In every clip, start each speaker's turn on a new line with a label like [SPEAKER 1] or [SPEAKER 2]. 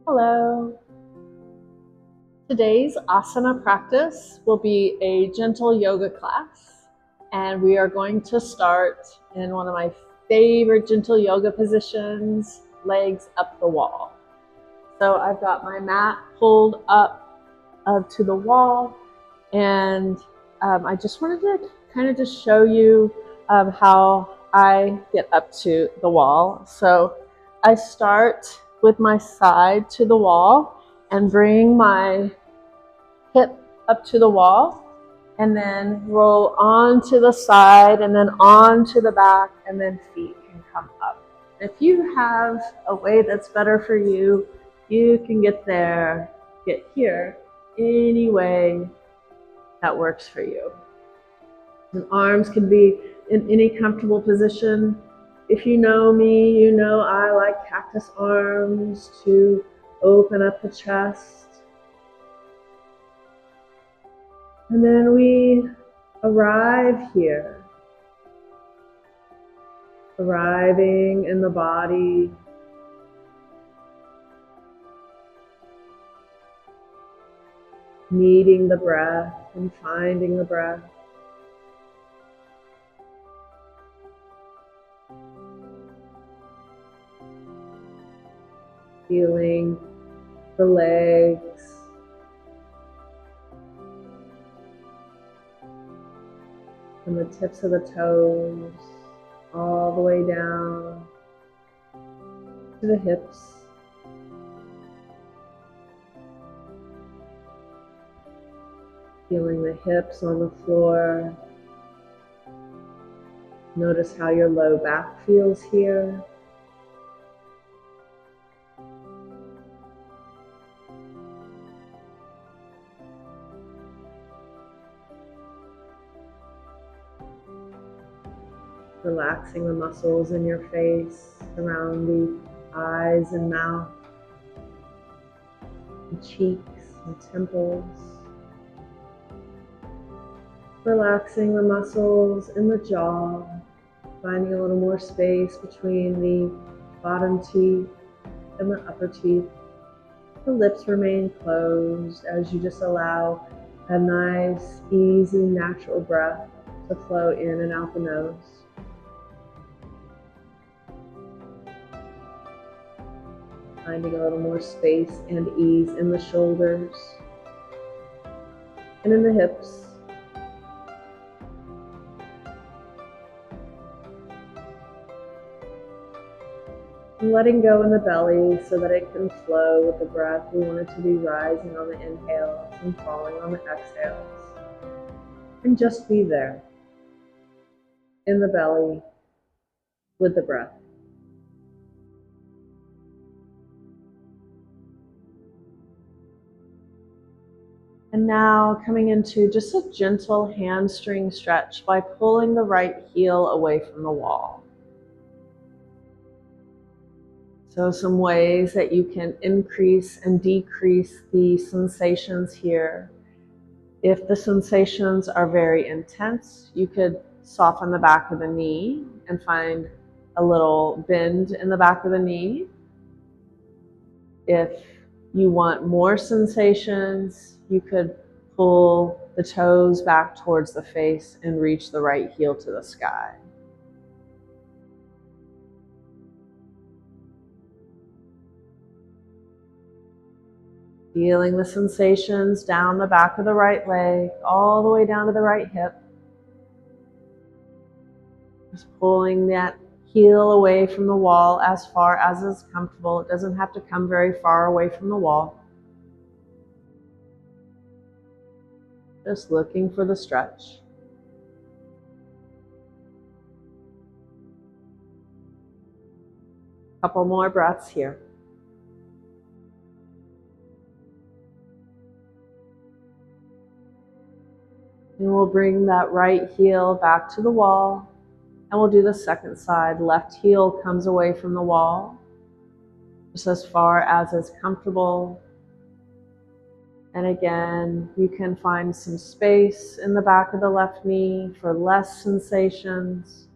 [SPEAKER 1] Hello. Today's asana practice will be a gentle yoga class, and we are going to start in one of my favorite gentle yoga positions, legs up the wall. So I've got my mat pulled up to the wall, and I just wanted to kind of just show you how I get up to the wall. So I start with my side to the wall and bring my hip up to the wall, and then roll onto the side and then onto the back, and then feet can come up. If you have a way that's better for you, you can get here any way that works for you. And arms can be in any comfortable position. If you know me, you know I like cactus arms to open up the chest. And then we arrive here, arriving in the body, meeting the breath and finding the breath. Feeling the legs, from the tips of the toes all the way down to the hips. Feeling the hips on the floor. Notice how your low back feels here. Relaxing the muscles in your face, around the eyes and mouth, the cheeks and temples. Relaxing the muscles in the jaw, finding a little more space between the bottom teeth and the upper teeth. The lips remain closed as you just allow a nice, easy, natural breath to flow in and out the nose. Finding a little more space and ease in the shoulders and in the hips. And letting go in the belly so that it can flow with the breath. We want it to be rising on the inhales and falling on the exhales. And just be there in the belly with the breath. And now coming into just a gentle hamstring stretch by pulling the right heel away from the wall. So some ways that you can increase and decrease the sensations here. If the sensations are very intense, you could soften the back of the knee and find a little bend in the back of the knee. If you want more sensations, you could pull the toes back towards the face and reach the right heel to the sky. Feeling the sensations down the back of the right leg, all the way down to the right hip. Just pulling that heel away from the wall as far as is comfortable. It doesn't have to come very far away from the wall. Just looking for the stretch. Couple more breaths here. And we'll bring that right heel back to the wall, and we'll do the second side. Left heel comes away from the wall, just as far as is comfortable. And again, you can find some space in the back of the left knee for less sensations.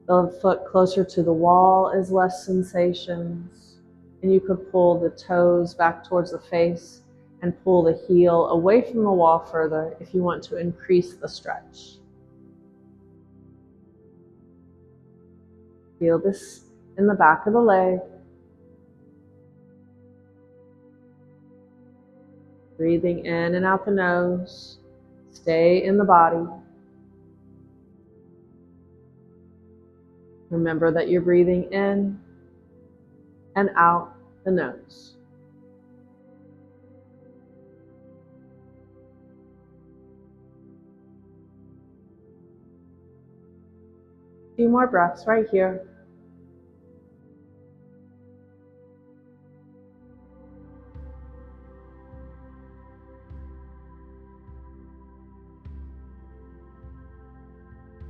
[SPEAKER 1] The foot closer to the wall is less sensations. And you could pull the toes back towards the face and pull the heel away from the wall further if you want to increase the stretch. Feel this in the back of the leg. Breathing in and out the nose. Stay in the body. Remember that you're breathing in and out the nose. A few more breaths right here.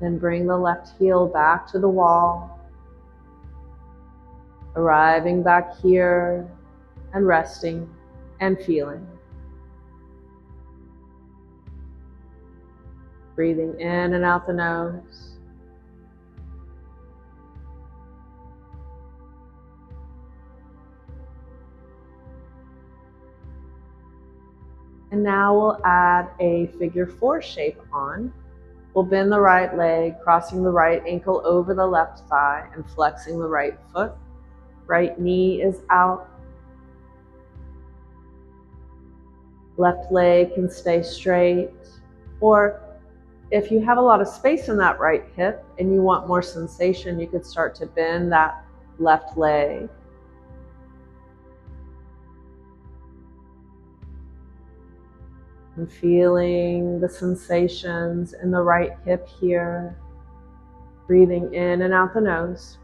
[SPEAKER 1] Then bring the left heel back to the wall, arriving back here and resting and feeling. Breathing in and out the nose. And now we'll add a figure 4 shape on. We'll bend the right leg, crossing the right ankle over the left thigh and flexing the right foot. Right knee is out. Left leg can stay straight. Or if you have a lot of space in that right hip and you want more sensation, you could start to bend that left leg. And feeling the sensations in the right hip here. Breathing in and out the nose.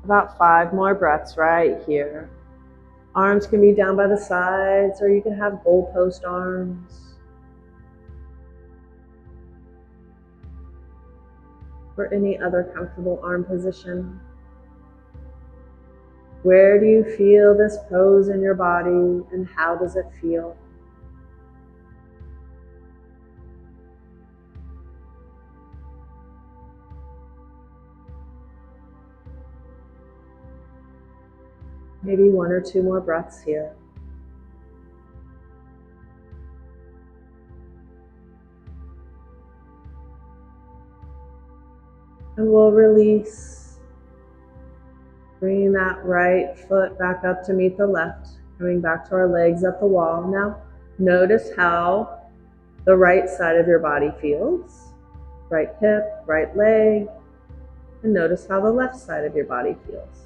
[SPEAKER 1] About 5 more breaths right here. Arms can be down by the sides, or you can have goalpost arms. Or any other comfortable arm position. Where do you feel this pose in your body, and how does it feel? Maybe 1 or 2 more breaths here. And we'll release, bringing that right foot back up to meet the left, coming back to our legs up the wall. Now, notice how the right side of your body feels. Right hip, right leg, and notice how the left side of your body feels.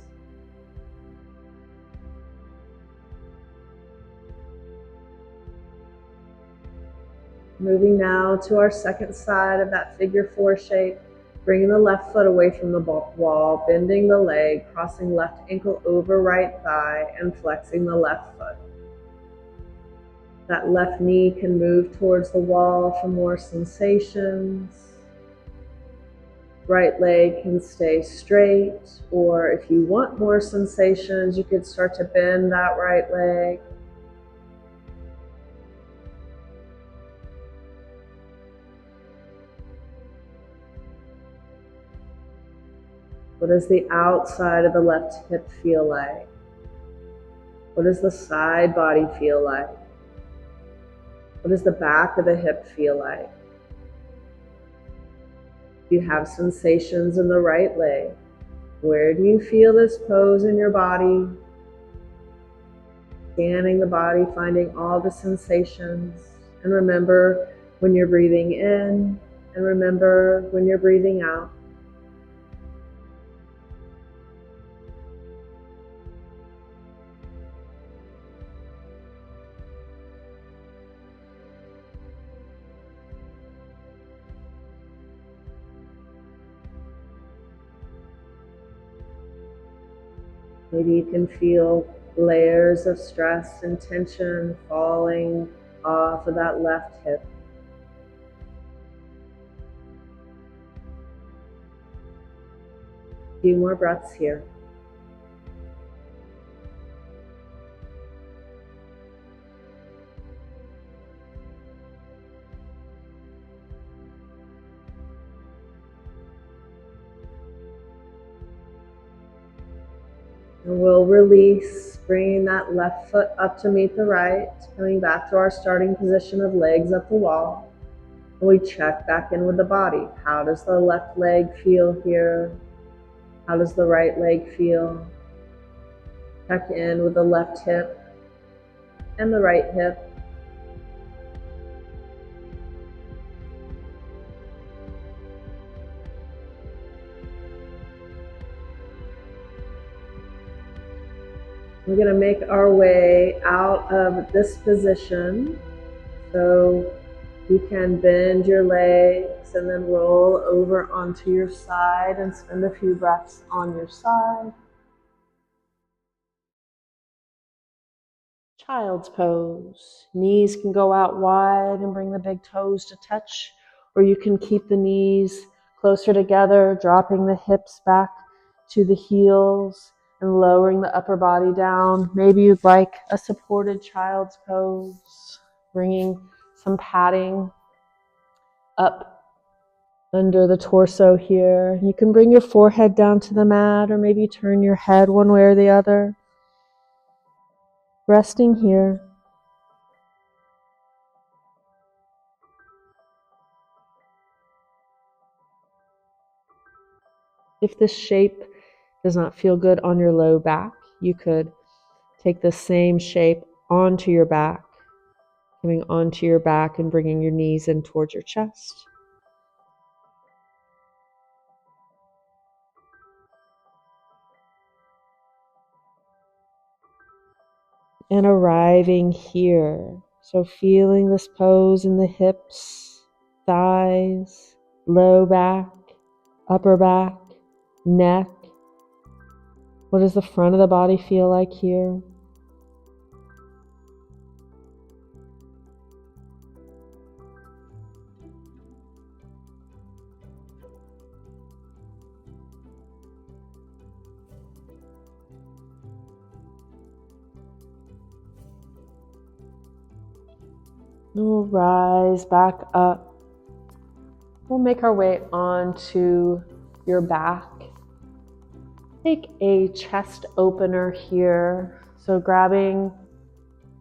[SPEAKER 1] Moving now to our second side of that figure 4 shape, bringing the left foot away from the wall, bending the leg, crossing left ankle over right thigh, and flexing the left foot. That left knee can move towards the wall for more sensations. Right leg can stay straight, or if you want more sensations, you could start to bend that right leg. What does the outside of the left hip feel like? What does the side body feel like? What does the back of the hip feel like? Do you have sensations in the right leg? Where do you feel this pose in your body? Scanning the body, finding all the sensations. And remember when you're breathing in, and remember when you're breathing out. Maybe you can feel layers of stress and tension falling off of that left hip. A few more breaths here. And we'll release, bringing that left foot up to meet the right, coming back to our starting position of legs up the wall. And we check back in with the body. How does the left leg feel here? How does the right leg feel? Check in with the left hip and the right hip. We're going to make our way out of this position. So you can bend your legs and then roll over onto your side and spend a few breaths on your side. Child's pose. Knees can go out wide and bring the big toes to touch, or you can keep the knees closer together, dropping the hips back to the heels and lowering the upper body down. Maybe you'd like a supported child's pose, bringing some padding up under the torso here. You can bring your forehead down to the mat, or maybe turn your head one way or the other. Resting here. If this shape does not feel good on your low back, you could take the same shape onto your back, coming onto your back and bringing your knees in towards your chest. And arriving here. So feeling this pose in the hips, thighs, low back, upper back, neck. What does the front of the body feel like here? We'll rise back up. We'll make our way onto your back. Take a chest opener here. So grabbing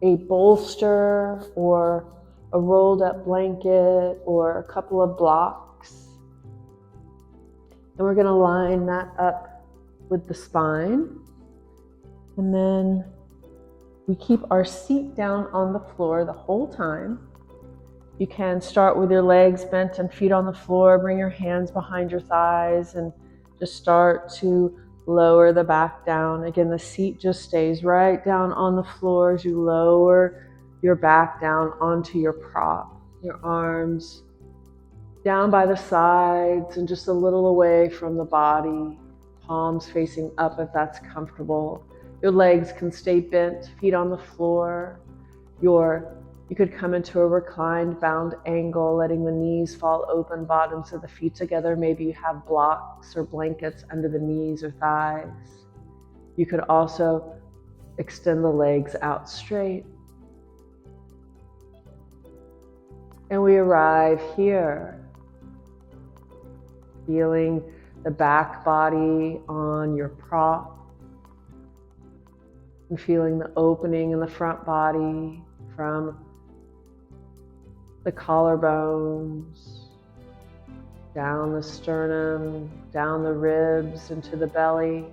[SPEAKER 1] a bolster or a rolled up blanket or a couple of blocks. And we're going to line that up with the spine. And then we keep our seat down on the floor the whole time. You can start with your legs bent and feet on the floor. Bring your hands behind your thighs and just start to lower the back down. Again, the seat just stays right down on the floor as you lower your back down onto your prop. Your arms down by the sides and just a little away from the body. Palms facing up if that's comfortable. Your legs can stay bent, feet on the floor. You could come into a reclined bound angle, letting the knees fall open, bottoms of the feet together. Maybe you have blocks or blankets under the knees or thighs. You could also extend the legs out straight. And we arrive here, feeling the back body on your prop and feeling the opening in the front body from the collarbones, down the sternum, down the ribs, into the belly.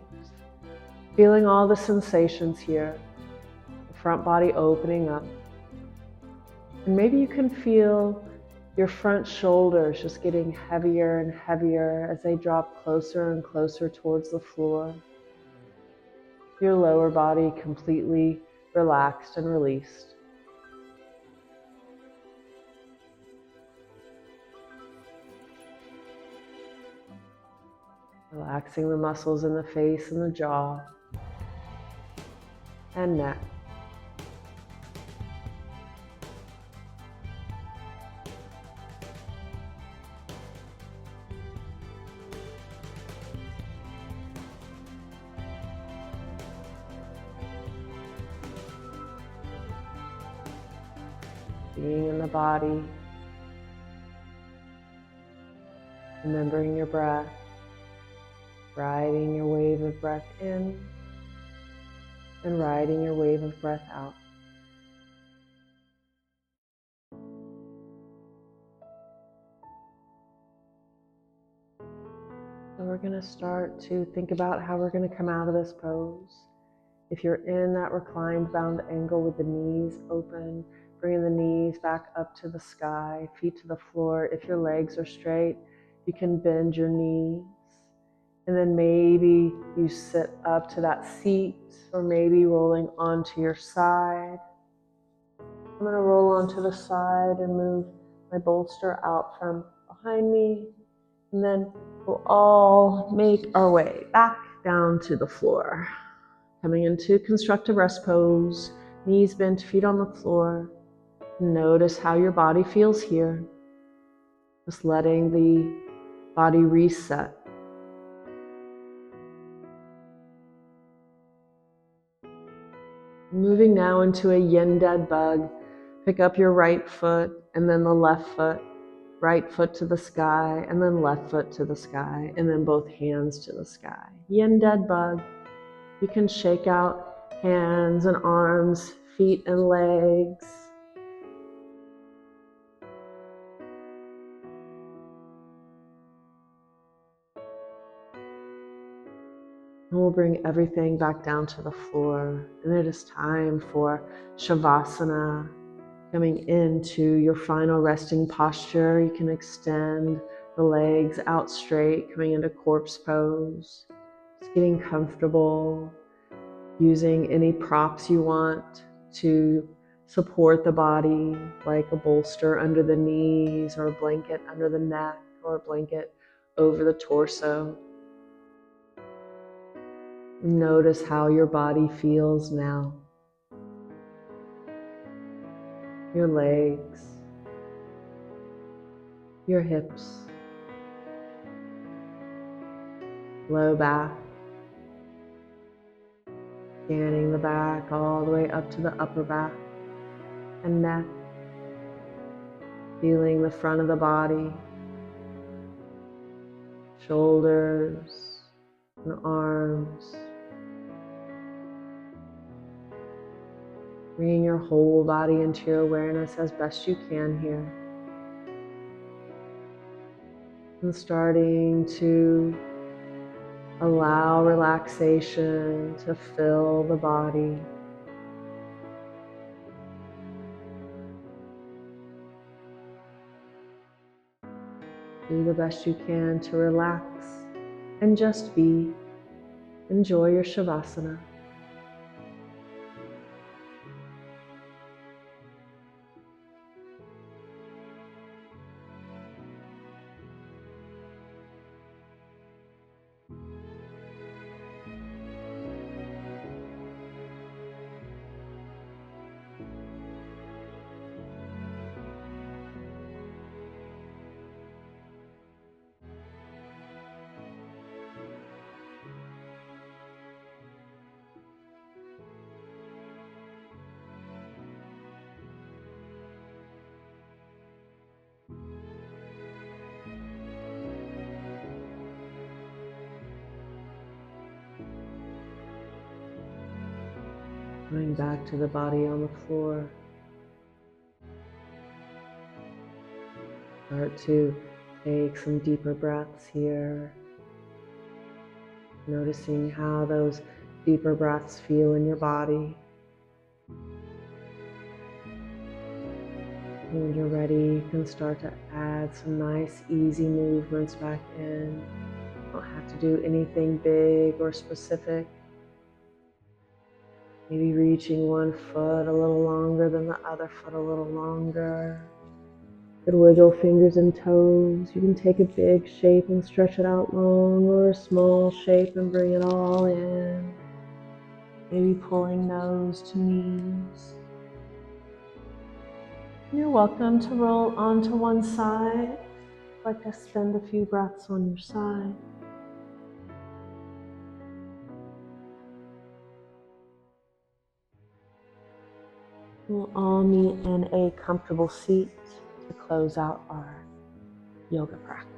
[SPEAKER 1] Feeling all the sensations here, the front body opening up. And maybe you can feel your front shoulders just getting heavier and heavier as they drop closer and closer towards the floor. Your lower body completely relaxed and released. Relaxing the muscles in the face and the jaw and neck. Being in the body, remembering your breath, riding your wave of breath in and riding your wave of breath out. So we're going to start to think about how we're going to come out of this pose. If you're in that reclined bound angle with the knees open, bringing the knees back up to the sky, feet to the floor. If your legs are straight, you can bend your knees. And then maybe you sit up to that seat, or maybe rolling onto your side. I'm going to roll onto the side and move my bolster out from behind me. And then we'll all make our way back down to the floor. Coming into constructive rest pose, knees bent, feet on the floor. Notice how your body feels here. Just letting the body reset. Moving now into a yin dead bug. Pick up your right foot and then the left foot. Right foot to the sky and then left foot to the sky and then both hands to the sky. Yin dead bug. You can shake out hands and arms, feet and legs. And we'll bring everything back down to the floor. And it is time for Shavasana. Coming into your final resting posture, you can extend the legs out straight, coming into corpse pose. Just getting comfortable, using any props you want to support the body, like a bolster under the knees, or a blanket under the neck, or a blanket over the torso. Notice how your body feels now. Your legs, your hips, low back, scanning the back all the way up to the upper back and neck, feeling the front of the body, shoulders and arms. Bringing your whole body into your awareness as best you can here. And starting to allow relaxation to fill the body. Do the best you can to relax and just be. Enjoy your Shavasana. Going back to the body on the floor. Start to take some deeper breaths here. Noticing how those deeper breaths feel in your body. When you're ready, you can start to add some nice, easy movements back in. You don't have to do anything big or specific. Maybe reaching one foot a little longer than the other foot a little longer. You could wiggle fingers and toes. You can take a big shape and stretch it out long, or a small shape and bring it all in. Maybe pulling nose to knees. You're welcome to roll onto one side. I'd like to spend a few breaths on your side. We'll all meet in a comfortable seat to close out our yoga practice.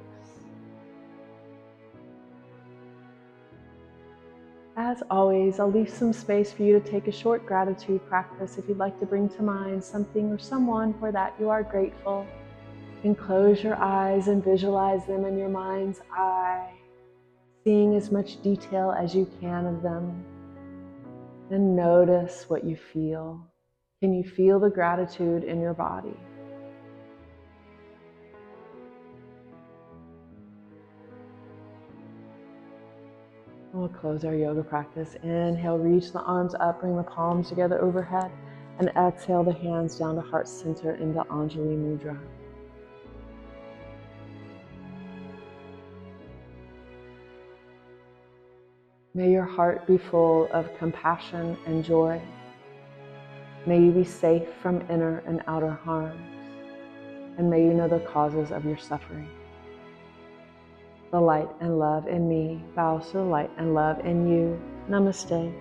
[SPEAKER 1] As always, I'll leave some space for you to take a short gratitude practice if you'd like to bring to mind something or someone for that you are grateful. And close your eyes and visualize them in your mind's eye, seeing as much detail as you can of them. And notice what you feel. Can you feel the gratitude in your body? We'll close our yoga practice. Inhale, reach the arms up, bring the palms together overhead, and exhale the hands down to heart center into Anjali Mudra. May your heart be full of compassion and joy. May you be safe from inner and outer harms, and may you know the causes of your suffering. The light and love in me bows to the light and love in you. Namaste.